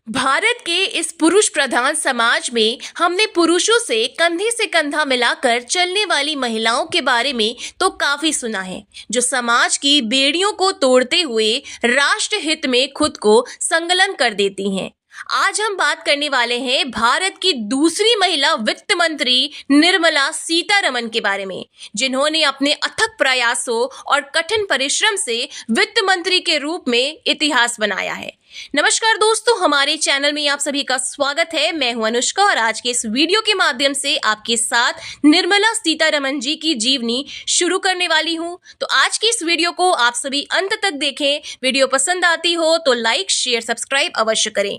भारत के इस पुरुष प्रधान समाज में हमने पुरुषों से कंधा मिलाकर चलने वाली महिलाओं के बारे में तो काफी सुना है, जो समाज की बेड़ियों को तोड़ते हुए राष्ट्र हित में खुद को संलग्न कर देती हैं। आज हम बात करने वाले हैं भारत की दूसरी महिला वित्त मंत्री निर्मला सीतारमण के बारे में, जिन्होंने अपने अथक प्रयासों और कठिन परिश्रम से वित्त मंत्री के रूप में इतिहास बनाया है। नमस्कार दोस्तों, हमारे चैनल में आप सभी का स्वागत है। मैं हूं अनुष्का और आज के इस वीडियो के माध्यम से आपके साथ निर्मला सीतारमण जी की जीवनी शुरू करने वाली हूं। तो आज की इस वीडियो को आप सभी अंत तक देखें। वीडियो पसंद आती हो तो लाइक, शेयर, सब्सक्राइब अवश्य करें।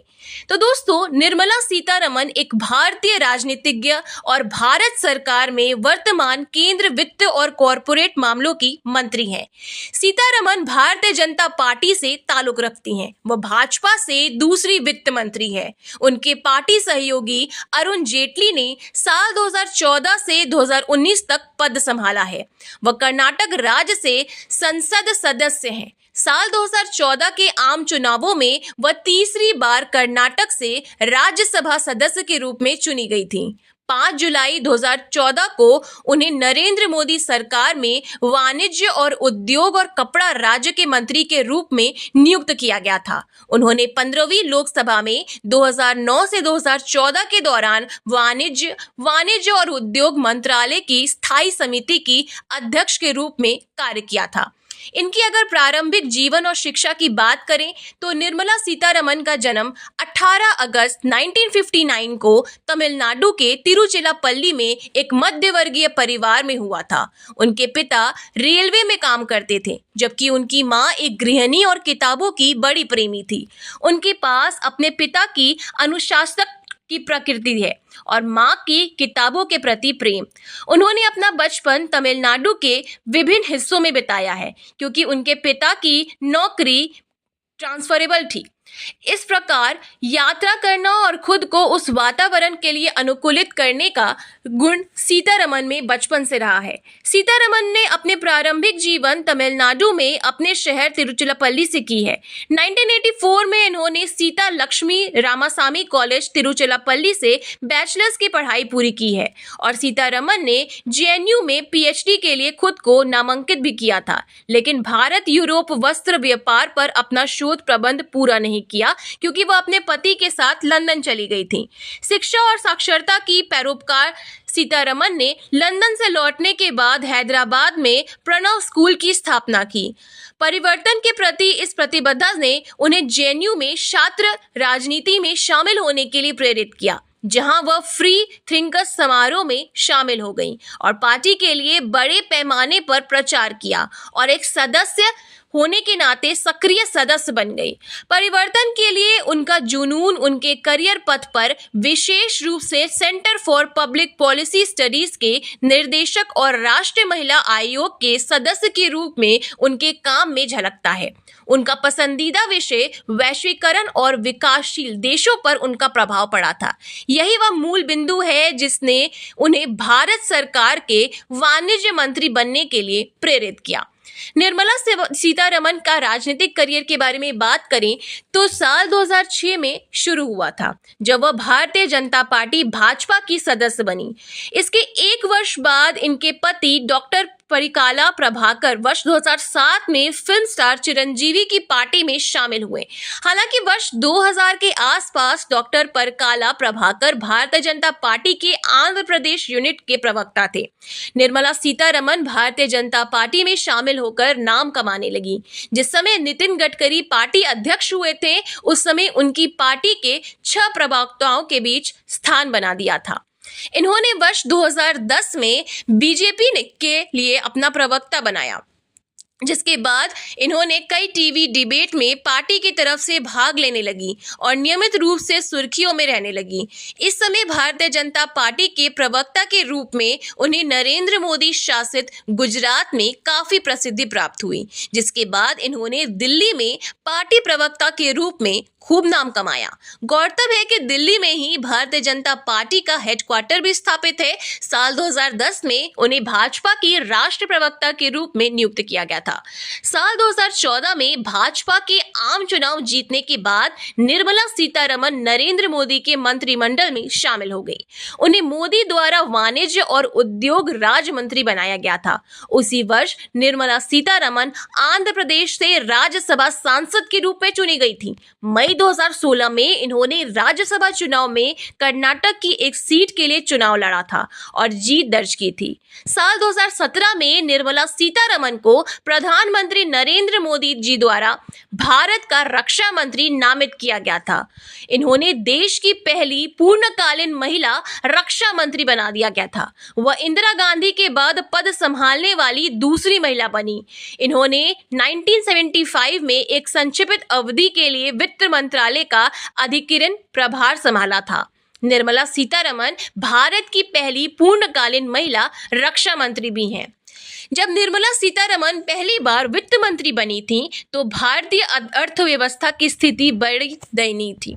तो दोस्तों, निर्मला सीतारमण एक भारतीय राजनीतिज्ञ और भारत सरकार में वर्तमान केंद्र वित्त और कॉरपोरेट मामलों की मंत्री हैं। सीतारमण भारतीय जनता पार्टी से ताल्लुक रखती हैं। वह भाजपा से दूसरी वित्त मंत्री है। उनके पार्टी सहयोगी अरुण जेटली ने साल 2014 से 2019 तक पद संभाला है। वह कर्नाटक राज्य से संसद सदस्य हैं। साल 2014 के आम चुनावों में वह तीसरी बार कर्नाटक से राज्यसभा सदस्य के रूप में चुनी गई थी। 5 जुलाई 2014 को उन्हें नरेंद्र मोदी सरकार में वाणिज्य और उद्योग और कपड़ा राज्य के मंत्री के रूप में नियुक्त किया गया था। उन्होंने 15वीं लोकसभा में 2009 से 2014 के दौरान वाणिज्य और उद्योग मंत्रालय की स्थायी समिति की अध्यक्ष के रूप में कार्य किया था। इनकी अगर प्रारंभिक जीवन और शिक्षा की बात करें तो निर्मला सीतारमण का जन्म 18 अगस्त 1959 को तमिलनाडु के तिरुचिरापल्ली में एक मध्यवर्गीय परिवार में हुआ था। उनके पिता रेलवे में काम करते थे, जबकि उनकी मां एक गृहिणी और किताबों की बड़ी प्रेमी थी। उनके पास अपने पिता की अनुशासक की प्रकृति है और मां की किताबों के प्रति प्रेम। उन्होंने अपना बचपन तमिलनाडु के विभिन्न हिस्सों में बिताया है, क्योंकि उनके पिता की नौकरी ट्रांसफरेबल थी। इस प्रकार यात्रा करना और खुद को उस वातावरण के लिए अनुकूलित करने का गुण सीतारमण में बचपन से रहा है। सीतारमण ने अपने प्रारंभिक जीवन तमिलनाडु में अपने शहर तिरुचिरापल्ली से की है। 1984 में इन्होंने सीता लक्ष्मी रामासामी कॉलेज तिरुचिरापल्ली से बैचलर्स की पढ़ाई पूरी की है और सीतारमण ने जेएनयू में पीएचडी के लिए खुद को नामांकित भी किया था, लेकिन भारत यूरोप वस्त्र व्यापार पर अपना शोध प्रबंध पूरा नहीं किया, क्योंकि वह अपने पति के साथ लंदन चली गई थी। शिक्षा और साक्षरता की पैरोकार सीतारमण ने लंदन से लौटने के बाद हैदराबाद में प्रणव स्कूल की स्थापना की। परिवर्तन के प्रति इस प्रतिबद्धता ने उन्हें जेएनयू में छात्र राजनीति में शामिल होने के लिए प्रेरित किया, जहां वह फ्री थिंकर्स समारोह में शामिल हो गईं और पार्टी के लिए बड़े पैमाने पर प्रचार किया और एक सदस्य होने के नाते सक्रिय सदस्य बन गई। परिवर्तन के लिए उनका जुनून उनके करियर पथ पर विशेष रूप से centre for public policy studies के निर्देशक और राष्ट्रीय महिला आयोग के सदस्य के रूप में उनके काम में झलकता है। उनका पसंदीदा विषय वैश्वीकरण और विकासशील देशों पर उनका प्रभाव पड़ा था। यही वह मूल बिंदु है जिसने उन्हें भारत सरकार के वाणिज्य मंत्री बनने के लिए प्रेरित किया। निर्मला सीतारमण का राजनीतिक करियर के बारे में बात करें तो साल 2006 में शुरू हुआ था, जब वह भारतीय जनता पार्टी भाजपा की सदस्य बनी। इसके एक वर्ष बाद इनके पति डॉक्टर परिकाला प्रभाकर वर्ष 2007 में फिल्म स्टार चिरंजीवी की पार्टी में शामिल हुए। हालांकि वर्ष 2000 के आसपास doctor Parikkala Prabhakar Bharatiya Janata party के आंध्र प्रदेश यूनिट के प्रवक्ता थे। निर्मला सीतारमण भारतीय जनता पार्टी में शामिल होकर नाम कमाने लगी। जिस समय नितिन गडकरी पार्टी अध्यक्ष हुए थे, उस समय उनकी पार्टी के 6 प्रवक्ताओं के बीच स्थान बना दिया था। इन्होंने वर्ष 2010 में बीजेपी के लिए अपना प्रवक्ता बनाया, जिसके बाद इन्होंने कई टीवी डिबेट में पार्टी की तरफ से भाग लेने लगी और नियमित रूप से सुर्खियों में रहने लगी। इस समय भारतीय जनता पार्टी के प्रवक्ता के रूप में उन्हें नरेंद्र मोदी शासित गुजरात में काफी प्रसिद्धि प्राप्त हुई, जिसके बाद इन्होंने दिल्ली में पार्टी प्रवक्ता के रूप में खूब नाम कमाया। गौरतलब है कि दिल्ली में ही भारतीय जनता पार्टी का हेडक्वार्टर भी स्थापित है। साल 2010 में उन्हें भाजपा की राष्ट्रीय प्रवक्ता के रूप में नियुक्त किया गया था। साल 2014 में भाजपा के आम चुनाव जीतने के बाद निर्मला सीतारमन नरेंद्र मोदी के मंत्रिमंडल में शामिल हो गई। उन्हें मोदी द्वारा वाणिज्य और उद्योग राज्य मंत्री बनाया गया था। उसी वर्ष निर्मला सीतारमन आंध्र प्रदेश से राज्यसभा सांसद के रूप में चुनी गई थी। मई 2016 में इन्होंने राज्यसभा चुनाव में कर्नाटक की एक सीट के लिए चुनाव लड़ा था और जीत दर्ज की थी। साल 2017 में निर्मला सीतारमन को प्रधानमंत्री नरेंद्र मोदी जी द्वारा भारत का रक्षा मंत्री नामित किया गया था। इन्होंने देश की पहली पूर्णकालीन महिला रक्षा मंत्री बना दिया गया था। वह इंदिरा गांधी के बाद पद संभालने वाली दूसरी महिला बनी। इन्होंने 1975 में एक संक्षिप्त अवधि के लिए वित्त मंत्रालय का अधिकीर्ण प्रभार संभाला था। निर्मला सीतारमन भारत की पहली पूर्णकालीन महिला रक्षा मंत्री भी हैं। जब निर्मला सीतारमन पहली बार वित्त मंत्री बनी थी तो भारतीय अर्थव्यवस्था की स्थिति बड़ी दयनीय थी।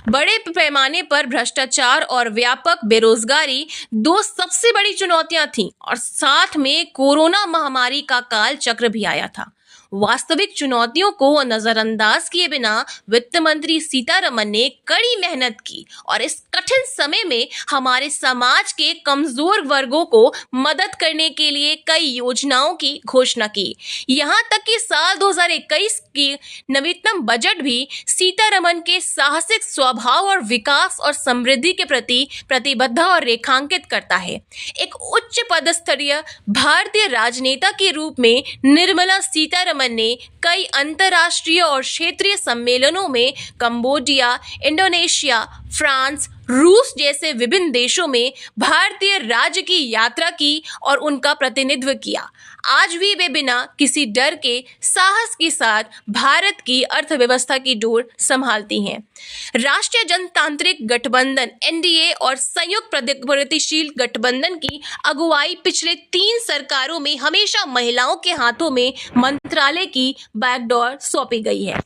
बड़े पैमाने पर भ्रष्टाचार और व्यापक बेरोजगारी दो सबसे बड़ी चुनौतियां थीं और साथ में कोरोना महामारी का काल चक्र भी आया था। वास्तविक चुनौतियों को नजरअंदाज किए बिना वित्त मंत्री सीतारमन ने कड़ी मेहनत की और इस कठिन समय में हमारे समाज के कमजोर वर्गों को मदद करने के लिए कई योजनाओं की घोषणा की। यहाँ तक कि साल 2021 की नवीनतम बजट भी सीतारमन के साहसिक स्वभाव और विकास और समृद्धि के प्रति प्रतिबद्धता और रेखांकित करता है। एक उच्च पदस्थीय भारतीय राजनेता के रूप में निर्मला सीतारमन ने कई अंतर्राष्ट्रीय और क्षेत्रीय सम्मेलनों में कंबोडिया, इंडोनेशिया, फ्रांस, रूस जैसे विभिन्न देशों में भारतीय राज्य की यात्रा की और उनका प्रतिनिधित्व किया। आज भी वे बिना किसी डर के साहस के साथ भारत की अर्थव्यवस्था की डोर संभालती हैं। राष्ट्रीय जनतांत्रिक गठबंधन एनडीए और संयुक्त प्रगतिशील गठबंधन की अगुवाई पिछले 3 सरकारों में हमेशा महिलाओं के हाथों में मंत्रालय की बैकडोर सौंपी गई है,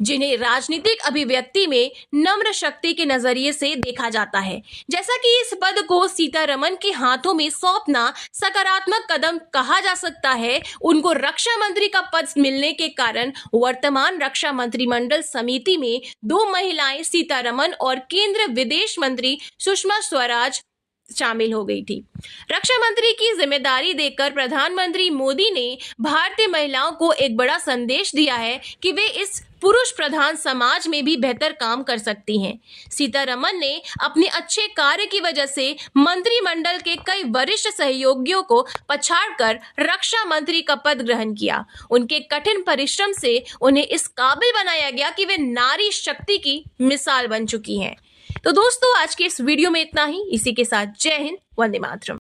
जिन्हें राजनीतिक अभिव्यक्ति में नम्र शक्ति के नजरिए से देखा जाता है। जैसा कि इस पद को सीतारमन के हाथों में सौंपना सकारात्मक कदम कहा जा सकता है, उनको रक्षा मंत्री का पद मिलने के कारण वर्तमान रक्षा मंत्रिमंडल समिति में 2 महिलाएं सीतारमन और केंद्रीय विदेश मंत्री सुषमा स्वराज शामिल हो गई थी। रक्षा मंत्री की जिम्मेदारी देकर प्रधानमंत्री मोदी ने भारतीय महिलाओं को एक बड़ा संदेश दिया है कि वे इस पुरुष प्रधान समाज में भी बेहतर काम कर सकती हैं। सीतारमन ने अपने अच्छे कार्य की वजह से मंत्रिमंडल के कई वरिष्ठ सहयोगियों को पछाड़कर रक्षा मंत्री का पद ग्रहण किया। उनके कठिन परिश्रम से उन्हें इस काबिल बनाया गया कि वे नारी शक्ति की मिसाल बन चुकी हैं। तो दोस्तों, आज के इस वीडियो में इतना ही। इसी के साथ जय हिंद, वंदे मातरम।